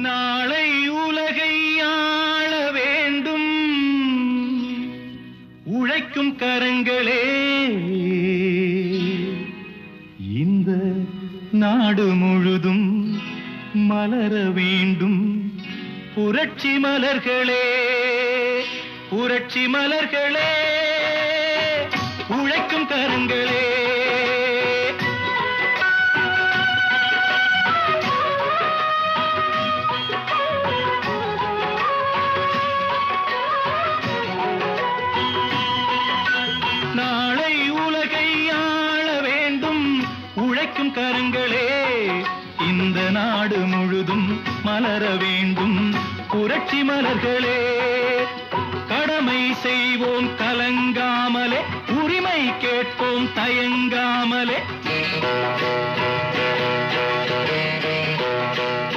நாளை உலகை ஆள வேண்டும் உழைக்கும் கரங்களே. இந்த நாடு முழுதும் மலர வேண்டும் புரட்சி மலர்களே, புரட்சி மலர்களே, உழைக்கும் கரங்களே. நாளை உலகை ஆள வேண்டும் உழைக்கும் கரங்களே. இந்த நாடு முழுதும் மலர வேண்டும் புரட்சி மலர்களே. கடமை செய்வோம் கலங்காமலே, உரிமை கேட்போம் தயங்காமலே.